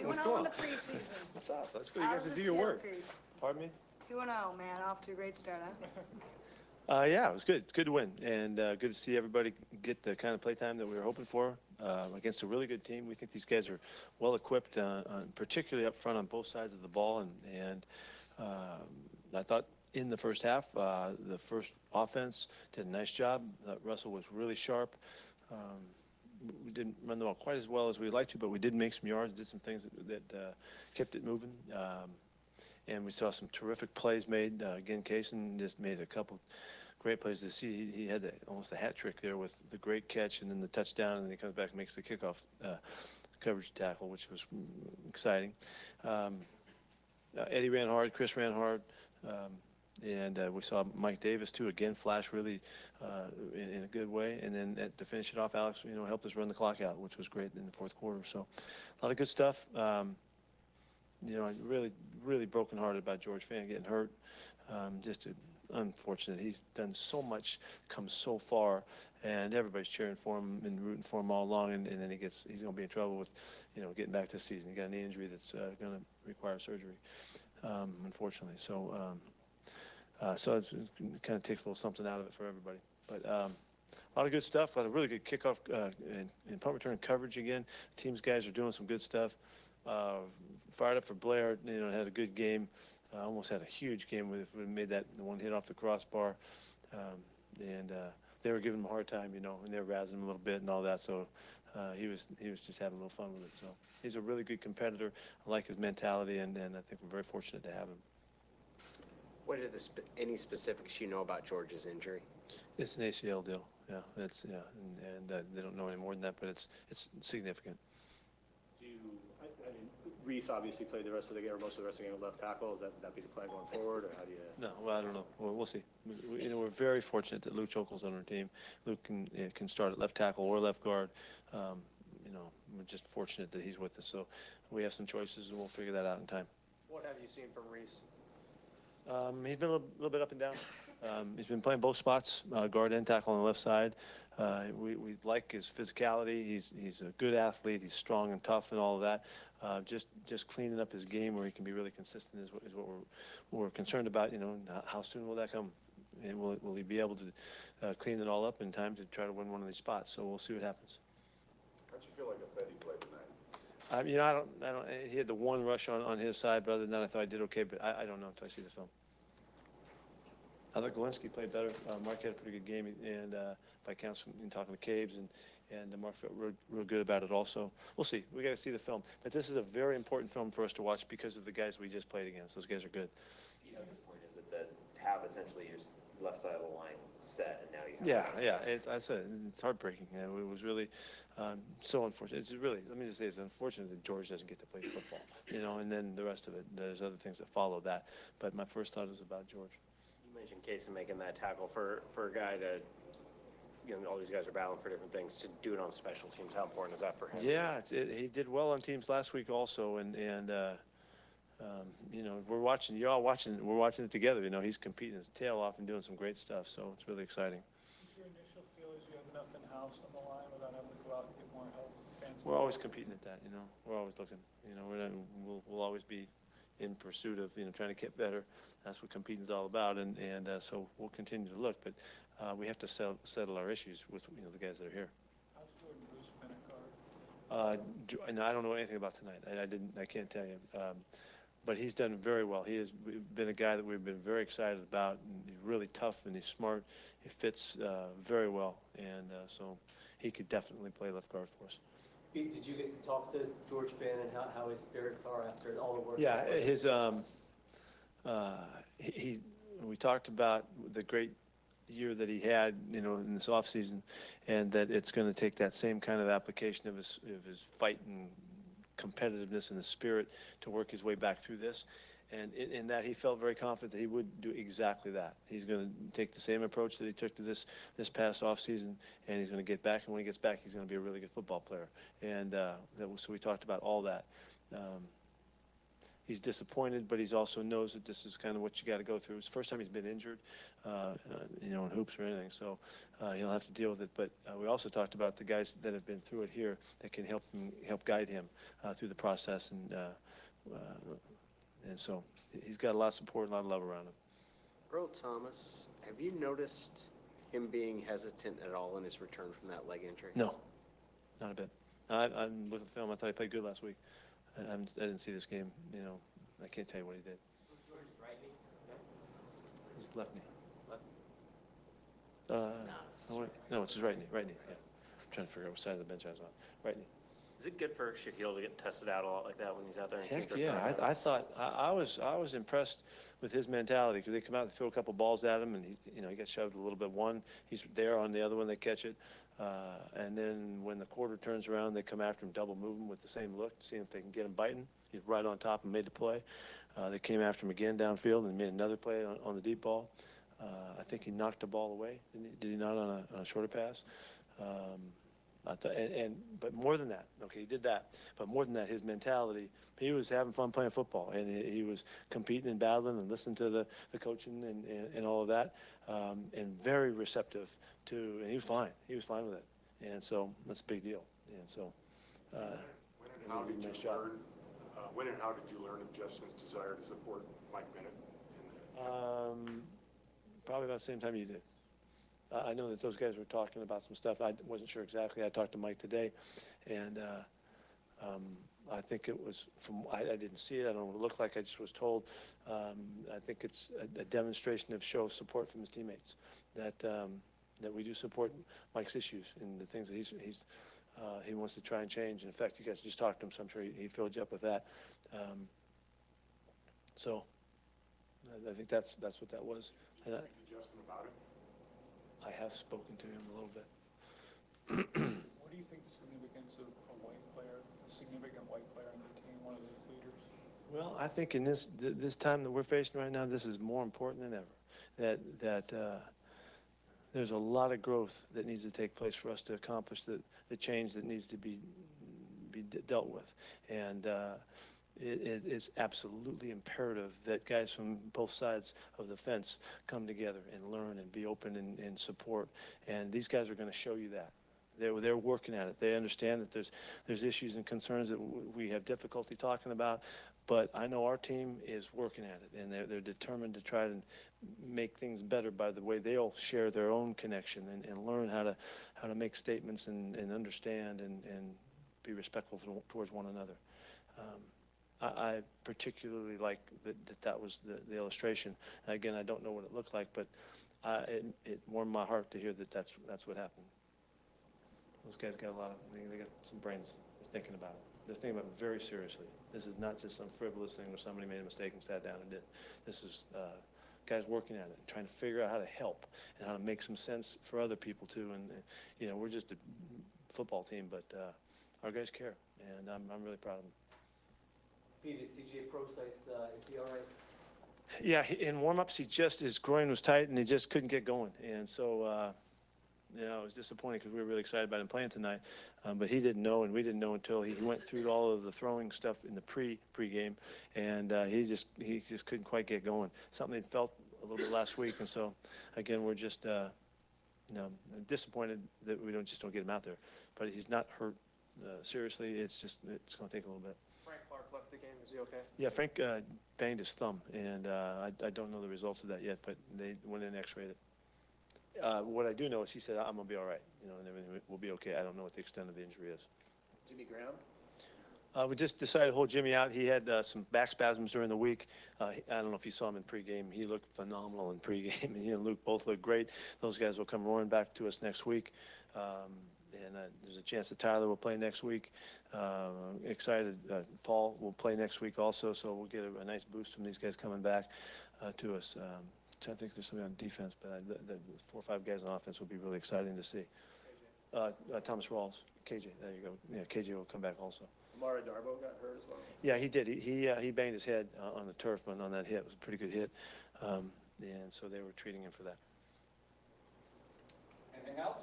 What's 2-0 going in the on? preseason. What's up? That's good. You How guys does to it do your feel, work. Pete? Pardon me? 2-0, man. Off to a great start, huh? Yeah, it was good. It's good to win, and good to see everybody get the kind of playtime that we were hoping for against a really good team. We think these guys are well equipped, particularly up front on both sides of the ball. And I thought in the first half, the first offense did a nice job. Russell was really sharp. Um, we didn't run the ball quite as well as we'd like to, but we did make some yards, did some things that kept it moving. And we saw some terrific plays made. Again, Kaysen just made a couple great plays to see. He had almost a hat trick there with the great catch and then the touchdown, and then he comes back and makes the kickoff coverage tackle, which was exciting. Eddie ran hard. Chris ran hard. And we saw Mike Davis, too, again, flash really in a good way. And then to finish it off, Alex, helped us run the clock out, which was great in the fourth quarter. So a lot of good stuff. Really, really brokenhearted about George Fan getting hurt. Just unfortunate. He's done so much, come so far, and everybody's cheering for him and rooting for him all along. And then he's going to be in trouble with, getting back this season. He got a knee injury that's going to require surgery, unfortunately. So it kind of takes a little something out of it for everybody. But a lot of good stuff. A lot of really good kickoff and punt return coverage again. Team's guys are doing some good stuff. Fired up for Blair. Had a good game. Almost had a huge game if we made that one hit off the crossbar. And they were giving him a hard time, and they were razzing him a little bit and all that. So he was just having a little fun with it. So he's a really good competitor. I like his mentality, and I think we're very fortunate to have him. What are any specifics you know about George's injury? It's an ACL deal. Yeah, and they don't know any more than that, but it's significant. I mean, Reese obviously played the rest of the game or most of the rest of the game at left tackle. Would that be the plan going forward, or how do you? No, well, I don't know. We'll see. We're very fortunate that Luke Chokel's on our team. Luke can start at left tackle or left guard. We're just fortunate that he's with us. So we have some choices, and we'll figure that out in time. What have you seen from Reese? He's been a little bit up and down. He's been playing both spots, guard and tackle on the left side. We like his physicality. He's a good athlete. He's strong and tough and all of that. Just cleaning up his game where he can be really consistent is what we're concerned about. How soon will that come? And will he be able to clean it all up in time to try to win one of these spots? So we'll see what happens. How'd you feel like Effendi played tonight? I don't. He had the one rush on his side, but other than that, I thought I did okay. But I don't know until I see the film. I thought Galinsky played better. Mark had a pretty good game, and if I count in talking to Caves, and Mark felt real good about it also. We'll see. We got to see the film. But this is a very important film for us to watch because of the guys we just played against. Those guys are good. At this point, is it to have essentially your left side of the line set, and now you have Yeah. I said it's heartbreaking. It was really so unfortunate. It's really, let me just say, it's unfortunate that George doesn't get to play football. And then the rest of it, there's other things that follow that. But my first thought was about George. You mentioned Kaysen making that tackle for a guy to, all these guys are battling for different things. To do it on special teams, how important is that for him? Yeah, he did well on teams last week also, and we're watching. You're all watching. We're watching it together. He's competing his tail off and doing some great stuff. So it's really exciting. Is your initial feel is you have enough in house on the line without having to go out and get more help? We're always competing at that. We're always looking. We'll always be in pursuit of trying to get better. That's what competing is all about, and so we'll continue to look, but we have to settle our issues with the guys that are here. How's Jordan Bruce been at guard? No, I don't know anything about tonight. I can't tell you, but he's done very well. He has been a guy that we've been very excited about. And he's really tough and he's smart. He fits very well, and so he could definitely play left guard for us. Pete, did you get to talk to George Finn and how his spirits are after all the work? Yeah, we talked about the great year that he had, in this offseason, and that it's going to take that same kind of application of his fight and competitiveness and the spirit to work his way back through this. And in that, he felt very confident that he would do exactly that. He's going to take the same approach that he took to this past offseason, and he's going to get back. And when he gets back, he's going to be a really good football player. And so we talked about all that. he's disappointed, but he's also knows that this is kind of what you got to go through. It's the first time he's been injured, in hoops or anything, so he'll have to deal with it. But we also talked about the guys that have been through it here that can help guide him through the process, and so he's got a lot of support and a lot of love around him. Earl Thomas, have you noticed him being hesitant at all in his return from that leg injury? No, not a bit. I'm looking at the film. I thought he played good last week. I didn't see this game. I can't tell you what he did. George's right knee? His left knee. Left? No, it's his right knee. Right knee. Yeah. I'm trying to figure out what side of the bench I was on. Right knee. Is it good for Shaquille to get tested out a lot like that when he's out there? And Heck yeah! I thought I was impressed with his mentality because they come out and throw a couple balls at him, and he got shoved a little bit. One, he's there on the other one, they catch it, and then when the quarter turns around, they come after him, double move him with the same look, seeing if they can get him biting. He's right on top and made the play. They came after him again downfield and made another play on the deep ball. I think he knocked the ball away. Did he not on a shorter pass? But more than that, okay, he did that. But more than that, his mentality, he was having fun playing football, and he was competing and battling and listening to the coaching and all of that, and very receptive to, and he was fine. He was fine with it, and so that's a big deal. And so, When and how did you learn? When and how did you learn of Justin's desire to support Mike Bennett? Probably about the same time you did. I know that those guys were talking about some stuff. I wasn't sure exactly. I talked to Mike today, and I think it was I didn't see it. I don't know what it looked like. I just was told. I think it's a demonstration of show of support from his teammates that we do support Mike's issues and the things that he wants to try and change. And in fact, you guys just talked to him, so I'm sure he filled you up with that. So I think that's what that was. Did you speak to Justin about it? I have spoken to him a little bit. What do you think the significance of a significant white player on the team, one of those leaders? Well, I think in this time that we're facing right now, this is more important than ever. That there's a lot of growth that needs to take place for us to accomplish the change that needs to be dealt with, and it is absolutely imperative that guys from both sides of the fence come together and learn and be open and support. And these guys are going to show you that. They're working at it. They understand that there's issues and concerns that we have difficulty talking about, but I know our team is working at it, and they're determined to try to make things better by the way they'll share their own connection and learn how to make statements and understand and be respectful towards one another. I particularly like that was the illustration. Again, I don't know what it looked like, but it warmed my heart to hear that that's what happened. Those guys got they got some brains. They're thinking about it. They're thinking about it very seriously. This is not just some frivolous thing where somebody made a mistake and sat down and did. This is guys working at it, and trying to figure out how to help and how to make some sense for other people too. And we're just a football team, but our guys care, and I'm really proud of them. Pete, is CJ Procise, is he all right? Yeah, in warm-ups, his groin was tight, and he just couldn't get going. And so, it was disappointing because we were really excited about him playing tonight. But he didn't know, and we didn't know until he went through all of the throwing stuff in the pre-game, and he just couldn't quite get going. Something he felt a little bit last week, and so, again, we're just disappointed that we don't get him out there. But he's not hurt seriously. It's going to take a little bit. Frank Clark left the game. Is he okay? Yeah, Frank banged his thumb, and I don't know the results of that yet, but they went in and x-rayed it. What I do know is he said, I'm going to be all right, and everything will be okay. I don't know what the extent of the injury is. Jimmy Graham? We just decided to hold Jimmy out. He had some back spasms during the week. I don't know if you saw him in pregame. He looked phenomenal in pregame, and he and Luke both looked great. Those guys will come roaring back to us next week. And there's a chance that Tyler will play next week. Excited. Paul will play next week also, so we'll get a nice boost from these guys coming back to us. So I think there's something on defense, but the 4 or 5 guys on offense will be really exciting to see. Thomas Rawls, KJ, there you go. Yeah, KJ will come back also. Amari Darbo got hurt as well. Yeah, he did. He banged his head on the turf on that hit. It was a pretty good hit, and so they were treating him for that. Anything else?